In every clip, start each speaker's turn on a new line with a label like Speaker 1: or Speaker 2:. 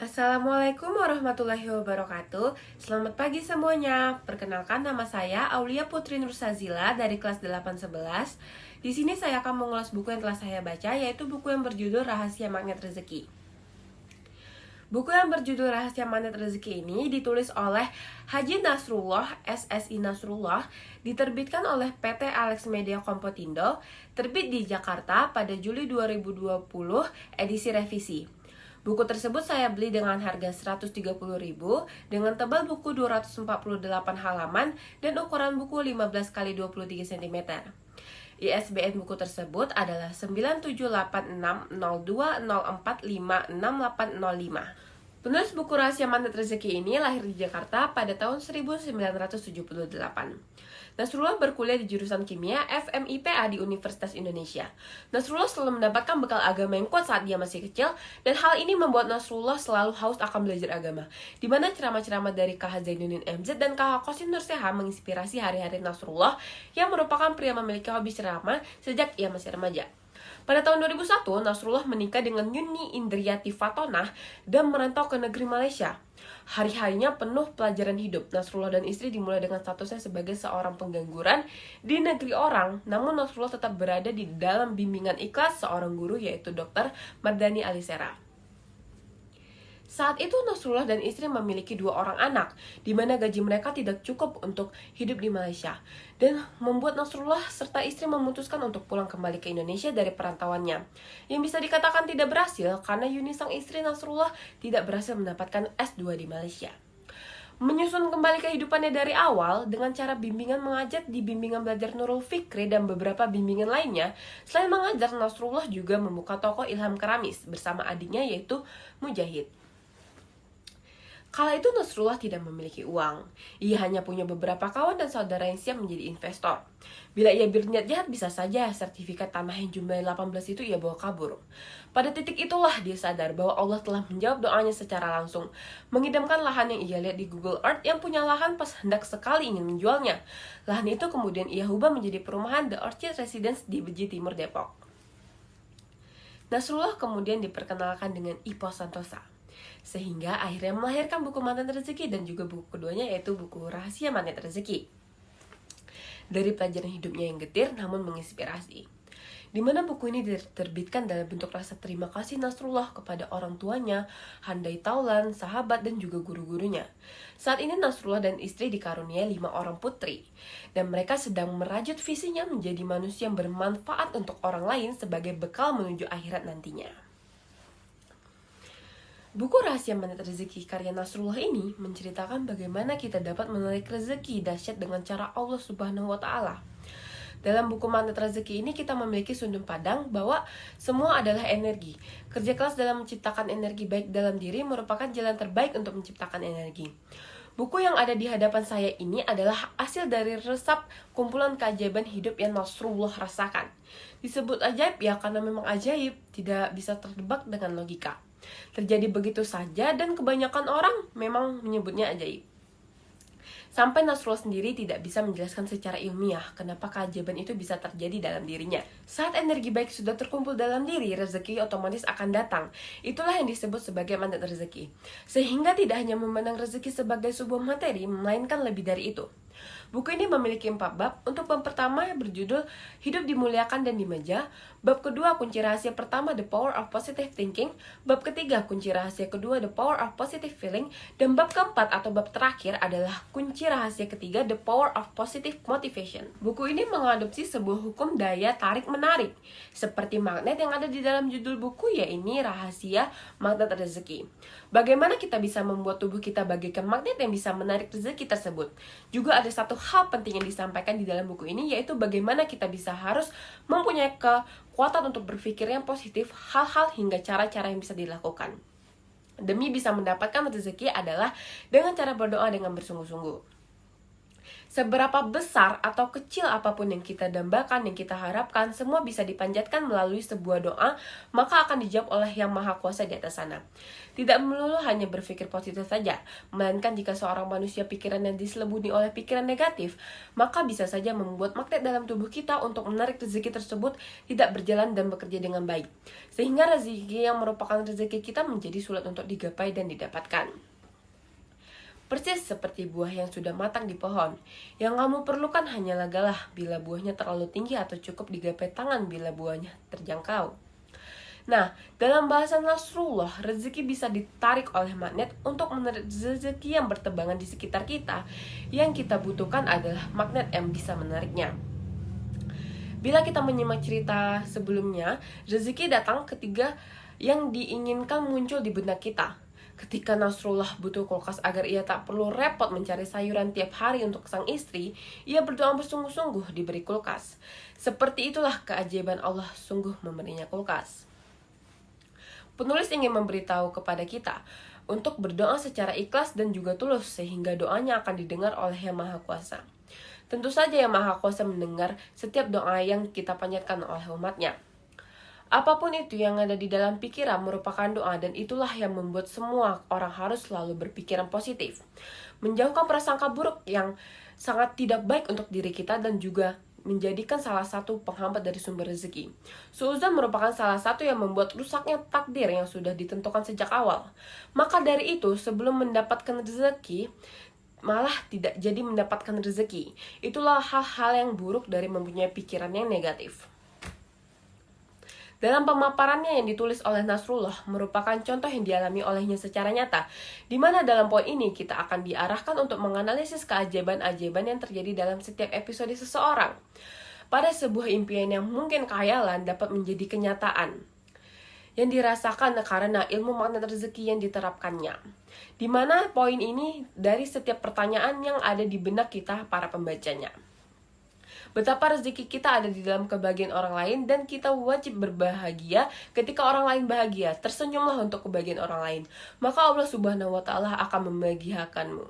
Speaker 1: Assalamualaikum warahmatullahi wabarakatuh. Selamat pagi semuanya. Perkenalkan, nama saya Aulia Putri Nursazila dari kelas 811. Di sini saya akan mengulas buku yang telah saya baca, yaitu buku yang berjudul Rahasia Magnet Rezeki. Buku yang berjudul Rahasia Magnet Rezeki ini ditulis oleh Haji Nasrullah, SSI Nasrullah, diterbitkan oleh PT Alex Media Kompotindo, terbit di Jakarta pada Juli 2020, edisi revisi. Buku tersebut saya beli dengan harga Rp130.000 dengan tebal buku 248 halaman dan ukuran buku 15 x 23 cm. ISBN buku tersebut adalah 9786020456805. Penulis buku Rahasia Magnet Rezeki ini lahir di Jakarta pada tahun 1978. Nasrullah berkuliah di jurusan Kimia FMIPA di Universitas Indonesia. Nasrullah selalu mendapatkan bekal agama yang kuat saat dia masih kecil, dan hal ini membuat Nasrullah selalu haus akan belajar agama, di mana ceramah-ceramah dari KH Zainuddin MZ dan KH Qasim Nur Seha menginspirasi hari-hari Nasrullah yang merupakan pria memiliki hobi ceramah sejak ia masih remaja. Pada tahun 2001, Nasrullah menikah dengan Yuni Indriyati Fatonah dan merantau ke negeri Malaysia. Hari-harinya penuh pelajaran hidup. Nasrullah dan istri dimulai dengan statusnya sebagai seorang pengangguran di negeri orang, namun Nasrullah tetap berada di dalam bimbingan ikhlas seorang guru, yaitu Dr. Mardani Alisera. Saat itu Nasrullah dan istri memiliki 2 orang anak, di mana gaji mereka tidak cukup untuk hidup di Malaysia, dan membuat Nasrullah serta istri memutuskan untuk pulang kembali ke Indonesia dari perantauannya, yang bisa dikatakan tidak berhasil karena Yuni sang istri Nasrullah tidak berhasil mendapatkan S2 di Malaysia. Menyusun kembali kehidupannya dari awal dengan cara bimbingan mengajar di bimbingan belajar Nurul Fikri dan beberapa bimbingan lainnya. Selain mengajar, Nasrullah juga membuka toko Ilham Keramis bersama adiknya, yaitu Mujahid. Kala itu Nasrullah tidak memiliki uang. Ia hanya punya beberapa kawan dan saudara yang siap menjadi investor. Bila ia berniat jahat, bisa saja sertifikat tanah yang jumlahnya 18 itu ia bawa kabur. Pada titik itulah dia sadar bahwa Allah telah menjawab doanya secara langsung, mengidamkan lahan yang ia lihat di Google Earth yang punya lahan pas hendak sekali ingin menjualnya. Lahan itu kemudian ia ubah menjadi perumahan The Orchid Residence di Beji Timur, Depok. Nasrullah kemudian diperkenalkan dengan Ipo Santosa, sehingga akhirnya melahirkan buku Magnet Rezeki dan juga buku keduanya, yaitu buku Rahasia Magnet Rezeki. Dari pelajaran hidupnya yang getir namun menginspirasi, di mana buku ini diterbitkan dalam bentuk rasa terima kasih Nasrullah kepada orang tuanya, handai taulan, sahabat, dan juga guru-gurunya. Saat ini Nasrullah dan istri dikaruniai 5 orang putri, dan mereka sedang merajut visinya menjadi manusia yang bermanfaat untuk orang lain sebagai bekal menuju akhirat nantinya. Buku Rahasia Magnet Rezeki karya Nasrullah ini menceritakan bagaimana kita dapat menarik rezeki dahsyat dengan cara Allah Subhanahu wa Ta'ala. Dalam buku Magnet Rezeki ini kita memiliki sundung padang bahwa semua adalah energi. Kerja keras dalam menciptakan energi baik dalam diri merupakan jalan terbaik untuk menciptakan energi. Buku yang ada di hadapan saya ini adalah hasil dari resap kumpulan keajaiban hidup yang Nasrullah rasakan. Disebut ajaib ya karena memang ajaib, tidak bisa tertebak dengan logika. Terjadi begitu saja dan kebanyakan orang memang menyebutnya ajaib. Sampai Nasrullah sendiri tidak bisa menjelaskan secara ilmiah kenapa keajaiban itu bisa terjadi dalam dirinya. Saat energi baik sudah terkumpul dalam diri, rezeki otomatis akan datang. Itulah yang disebut sebagai magnet rezeki. Sehingga tidak hanya memandang rezeki sebagai sebuah materi, melainkan lebih dari itu. Buku ini memiliki 4 bab. Untuk bab pertama berjudul Hidup Dimuliakan dan Dimaja. Bab kedua, kunci rahasia pertama, The Power of Positive Thinking. Bab ketiga, kunci rahasia kedua, The Power of Positive Feeling. Dan bab keempat atau bab terakhir adalah kunci rahasia ketiga, The Power of Positive Motivation. Buku ini mengadopsi sebuah hukum daya tarik-menarik seperti magnet yang ada di dalam judul buku, yaitu Rahasia Magnet Rezeki. Bagaimana kita bisa membuat tubuh kita bagaikan magnet yang bisa menarik rezeki tersebut. Juga ada satu hal penting yang disampaikan di dalam buku ini, yaitu bagaimana kita bisa harus mempunyai kekuatan untuk berpikir yang positif, hal-hal hingga cara-cara yang bisa dilakukan demi bisa mendapatkan rezeki adalah dengan cara berdoa dengan bersungguh-sungguh. Seberapa besar atau kecil apapun yang kita dambakan, yang kita harapkan, semua bisa dipanjatkan melalui sebuah doa, maka akan dijawab oleh Yang Maha Kuasa di atas sana. Tidak melulu hanya berpikir positif saja, melainkan jika seorang manusia pikirannya diselubungi oleh pikiran negatif, maka bisa saja membuat magnet dalam tubuh kita untuk menarik rezeki tersebut tidak berjalan dan bekerja dengan baik. Sehingga rezeki yang merupakan rezeki kita menjadi sulit untuk digapai dan didapatkan. Persis seperti buah yang sudah matang di pohon. Yang kamu perlukan hanyalah galah bila buahnya terlalu tinggi atau cukup digapai tangan bila buahnya terjangkau. Nah, dalam bahasan Nasrullah, rezeki bisa ditarik oleh magnet. Untuk menarik rezeki yang bertebangan di sekitar kita, yang kita butuhkan adalah magnet yang bisa menariknya. Bila kita menyimak cerita sebelumnya, rezeki datang ketika yang diinginkan muncul di benak kita. Ketika Nasrullah butuh kulkas agar ia tak perlu repot mencari sayuran tiap hari untuk sang istri, ia berdoa bersungguh-sungguh diberi kulkas. Seperti itulah keajaiban Allah sungguh memberinya kulkas. Penulis ingin memberitahu kepada kita untuk berdoa secara ikhlas dan juga tulus sehingga doanya akan didengar oleh Yang Maha Kuasa. Tentu saja Yang Maha Kuasa mendengar setiap doa yang kita panjatkan oleh umatnya. Apapun itu yang ada di dalam pikiran merupakan doa, dan itulah yang membuat semua orang harus selalu berpikiran positif. Menjauhkan prasangka buruk yang sangat tidak baik untuk diri kita dan juga menjadikan salah satu penghambat dari sumber rezeki. Suudzon merupakan salah satu yang membuat rusaknya takdir yang sudah ditentukan sejak awal. Maka dari itu, sebelum mendapatkan rezeki, malah tidak jadi mendapatkan rezeki. Itulah hal-hal yang buruk dari mempunyai pikiran yang negatif. Dalam pemaparannya yang ditulis oleh Nasrullah merupakan contoh yang dialami olehnya secara nyata, di mana dalam poin ini kita akan diarahkan untuk menganalisis keajaiban-ajaiban yang terjadi dalam setiap episode seseorang. Pada sebuah impian yang mungkin khayalan dapat menjadi kenyataan, yang dirasakan karena ilmu magnet rezeki yang diterapkannya. Di mana poin ini dari setiap pertanyaan yang ada di benak kita para pembacanya. Betapa rezeki kita ada di dalam kebahagiaan orang lain, dan kita wajib berbahagia ketika orang lain bahagia. Tersenyumlah untuk kebahagiaan orang lain, maka Allah Subhanahu wa Ta'ala akan membahagiakanmu.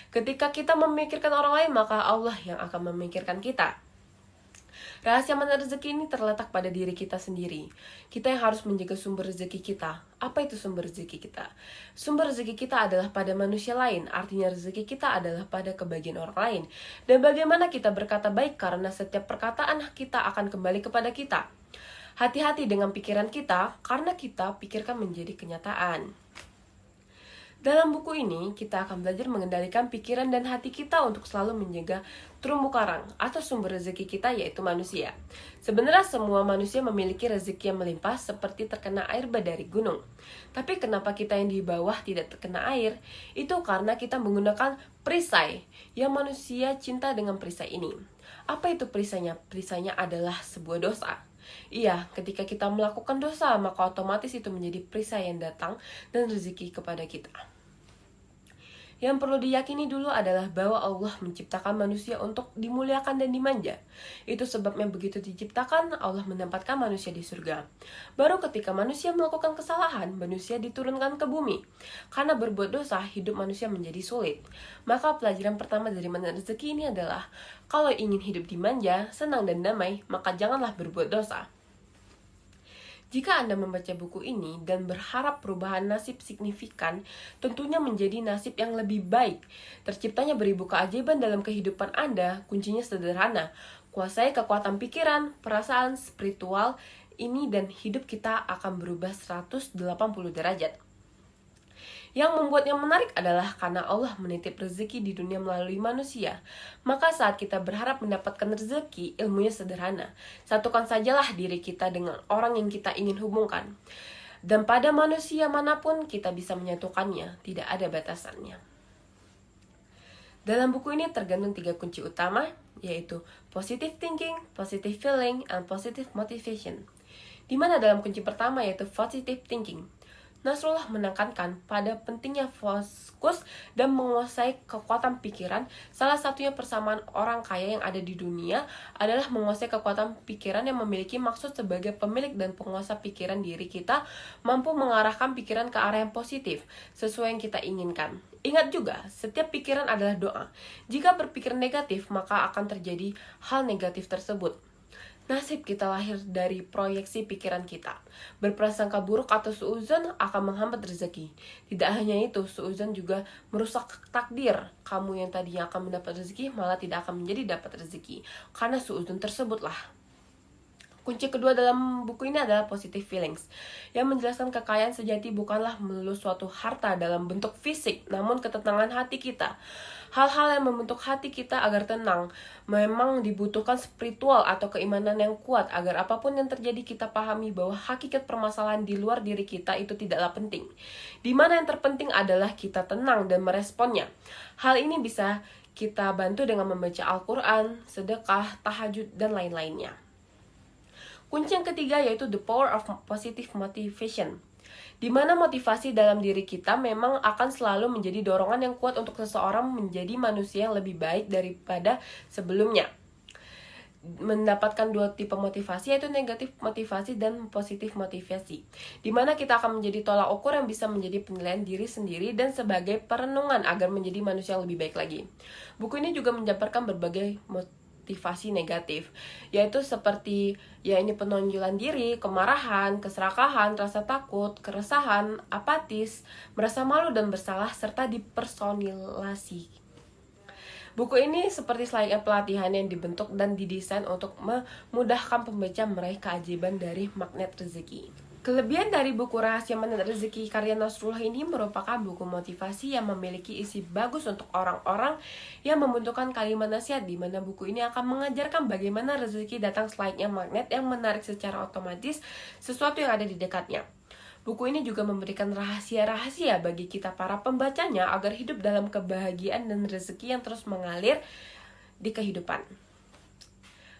Speaker 1: Ketika kita memikirkan orang lain, maka Allah yang akan memikirkan kita. Rahasia mana rezeki ini terletak pada diri kita sendiri. Kita yang harus menjaga sumber rezeki kita. Apa itu sumber rezeki kita? Sumber rezeki kita adalah pada manusia lain. Artinya rezeki kita adalah pada kebahagiaan orang lain. Dan bagaimana kita berkata baik, karena setiap perkataan kita akan kembali kepada kita. Hati-hati dengan pikiran kita, karena kita pikirkan menjadi kenyataan. Dalam buku ini, kita akan belajar mengendalikan pikiran dan hati kita untuk selalu menjaga terumbu karang atau sumber rezeki kita, yaitu manusia. Sebenarnya semua manusia memiliki rezeki yang melimpah seperti terkena air bah dari gunung. Tapi kenapa kita yang di bawah tidak terkena air? Itu karena kita menggunakan perisai, yang manusia cinta dengan perisai ini. Apa itu perisainya? Perisainya adalah sebuah dosa. Iya, ketika kita melakukan dosa, maka otomatis itu menjadi perisai yang datang dan rezeki kepada kita. Yang perlu diyakini dulu adalah bahwa Allah menciptakan manusia untuk dimuliakan dan dimanja. Itu sebabnya begitu diciptakan, Allah menempatkan manusia di surga. Baru ketika manusia melakukan kesalahan, manusia diturunkan ke bumi. Karena berbuat dosa, hidup manusia menjadi sulit. Maka pelajaran pertama dari mana rezeki ini adalah, kalau ingin hidup dimanja, senang dan damai, maka janganlah berbuat dosa. Jika Anda membaca buku ini dan berharap perubahan nasib signifikan, tentunya menjadi nasib yang lebih baik. Terciptanya beribu keajaiban dalam kehidupan Anda, kuncinya sederhana. Kuasai kekuatan pikiran, perasaan, spiritual ini, dan hidup kita akan berubah 180 derajat. Yang membuatnya menarik adalah karena Allah menitip rezeki di dunia melalui manusia. Maka saat kita berharap mendapatkan rezeki, ilmunya sederhana. Satukan sajalah diri kita dengan orang yang kita ingin hubungkan. Dan pada manusia manapun kita bisa menyatukannya, tidak ada batasannya. Dalam buku ini tergandung 3 kunci utama, yaitu positive thinking, positive feeling, and positive motivation. Di mana dalam kunci pertama yaitu positive thinking, Nasrullah menekankan pada pentingnya fokus dan menguasai kekuatan pikiran. Salah satunya persamaan orang kaya yang ada di dunia adalah menguasai kekuatan pikiran yang memiliki maksud sebagai pemilik dan penguasa pikiran diri kita, mampu mengarahkan pikiran ke arah yang positif, sesuai yang kita inginkan. Ingat juga, setiap pikiran adalah doa. Jika berpikir negatif, maka akan terjadi hal negatif tersebut. Nasib kita lahir dari proyeksi pikiran kita. Berprasangka buruk atau suudzon akan menghambat rezeki. Tidak hanya itu, suudzon juga merusak takdir. Kamu yang tadinya akan mendapat rezeki malah tidak akan menjadi dapat rezeki. Karena suudzon tersebutlah. Kunci kedua dalam buku ini adalah positive feelings, yang menjelaskan kekayaan sejati bukanlah melulu suatu harta dalam bentuk fisik, namun ketenangan hati kita. Hal-hal yang membentuk hati kita agar tenang memang dibutuhkan spiritual atau keimanan yang kuat agar apapun yang terjadi kita pahami bahwa hakikat permasalahan di luar diri kita itu tidaklah penting. Di mana yang terpenting adalah kita tenang dan meresponnya. Hal ini bisa kita bantu dengan membaca Al-Quran, sedekah, tahajud, dan lain-lainnya. Kunci yang ketiga yaitu the power of positive motivation, di mana motivasi dalam diri kita memang akan selalu menjadi dorongan yang kuat untuk seseorang menjadi manusia yang lebih baik daripada sebelumnya. Mendapatkan dua tipe motivasi yaitu negatif motivasi dan positif motivasi, di mana kita akan menjadi tolak ukur yang bisa menjadi penilaian diri sendiri dan sebagai perenungan agar menjadi manusia yang lebih baik lagi. Buku ini juga menjabarkan berbagai motivasi negatif, yaitu seperti ini penonjolan diri, kemarahan, keserakahan, rasa takut, keresahan, apatis, merasa malu dan bersalah, serta dipersonilasi. Buku ini seperti selayaknya pelatihan yang dibentuk dan didesain untuk memudahkan pembaca meraih keajaiban dari magnet rezeki. Kelebihan dari buku Rahasia Magnet Rezeki karya Nasrullah ini merupakan buku motivasi yang memiliki isi bagus untuk orang-orang yang membutuhkan kalimat nasihat, di mana buku ini akan mengajarkan bagaimana rezeki datang selayaknya magnet yang menarik secara otomatis sesuatu yang ada di dekatnya. Buku ini juga memberikan rahasia-rahasia bagi kita para pembacanya agar hidup dalam kebahagiaan dan rezeki yang terus mengalir di kehidupan.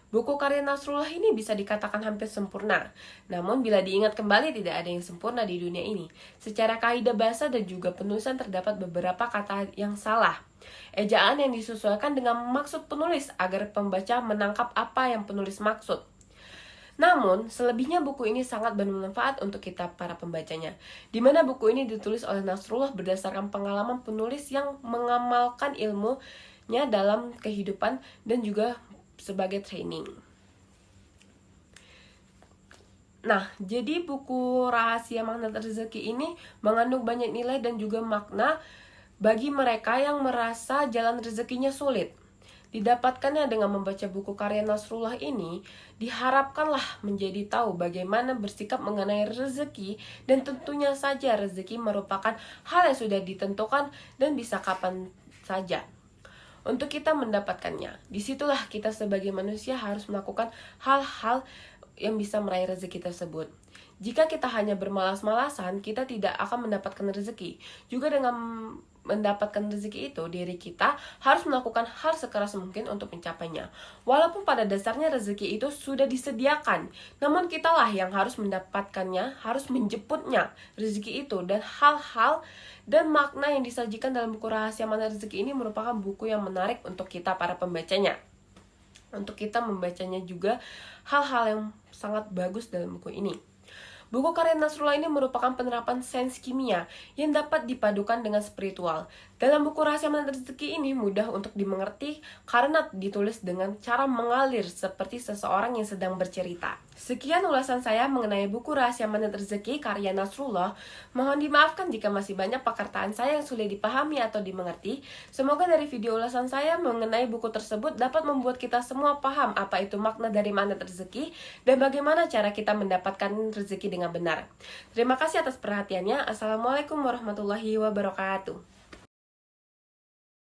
Speaker 1: Buku karya Nasrullah ini bisa dikatakan hampir sempurna. Namun bila diingat kembali tidak ada yang sempurna di dunia ini. Secara kaidah bahasa dan juga penulisan terdapat beberapa kata yang salah. Ejaan yang disesuaikan dengan maksud penulis agar pembaca menangkap apa yang penulis maksud. Namun, selebihnya buku ini sangat bermanfaat untuk kita para pembacanya. Di mana buku ini ditulis oleh Nasrullah berdasarkan pengalaman penulis yang mengamalkan ilmunya dalam kehidupan dan juga sebagai training. Nah, jadi buku Rahasia Magnet Rezeki ini mengandung banyak nilai dan juga makna bagi mereka yang merasa jalan rezekinya sulit. Didapatkannya dengan membaca buku karya Nasrullah ini, diharapkanlah menjadi tahu bagaimana bersikap mengenai rezeki, dan tentunya saja rezeki merupakan hal yang sudah ditentukan dan bisa kapan saja untuk kita mendapatkannya. Disitulah kita sebagai manusia harus melakukan hal-hal yang bisa meraih rezeki tersebut. Jika kita hanya bermalas-malasan, kita tidak akan mendapatkan rezeki. Juga dengan mendapatkan rezeki itu, diri kita harus melakukan hal sekeras mungkin untuk mencapainya. Walaupun pada dasarnya rezeki itu sudah disediakan, namun kitalah yang harus mendapatkannya, harus menjemputnya rezeki itu. Dan hal-hal dan makna yang disajikan dalam buku Rahasia Magnet Rezeki ini merupakan buku yang menarik untuk kita para pembacanya. Untuk kita membacanya juga hal-hal yang sangat bagus dalam buku ini. Buku karya Nasrullah ini merupakan penerapan sains kimia yang dapat dipadukan dengan spiritual. Dalam buku Rahasia Magnet Rezeki ini mudah untuk dimengerti karena ditulis dengan cara mengalir seperti seseorang yang sedang bercerita. Sekian ulasan saya mengenai buku Rahasia Magnet Rezeki karya Nasrullah. Mohon dimaafkan jika masih banyak perkataan saya yang sulit dipahami atau dimengerti. Semoga dari video ulasan saya mengenai buku tersebut dapat membuat kita semua paham apa itu makna dari magnet rezeki dan bagaimana cara kita mendapatkan rezeki dengan benar. Terima kasih atas perhatiannya. Assalamualaikum warahmatullahi wabarakatuh.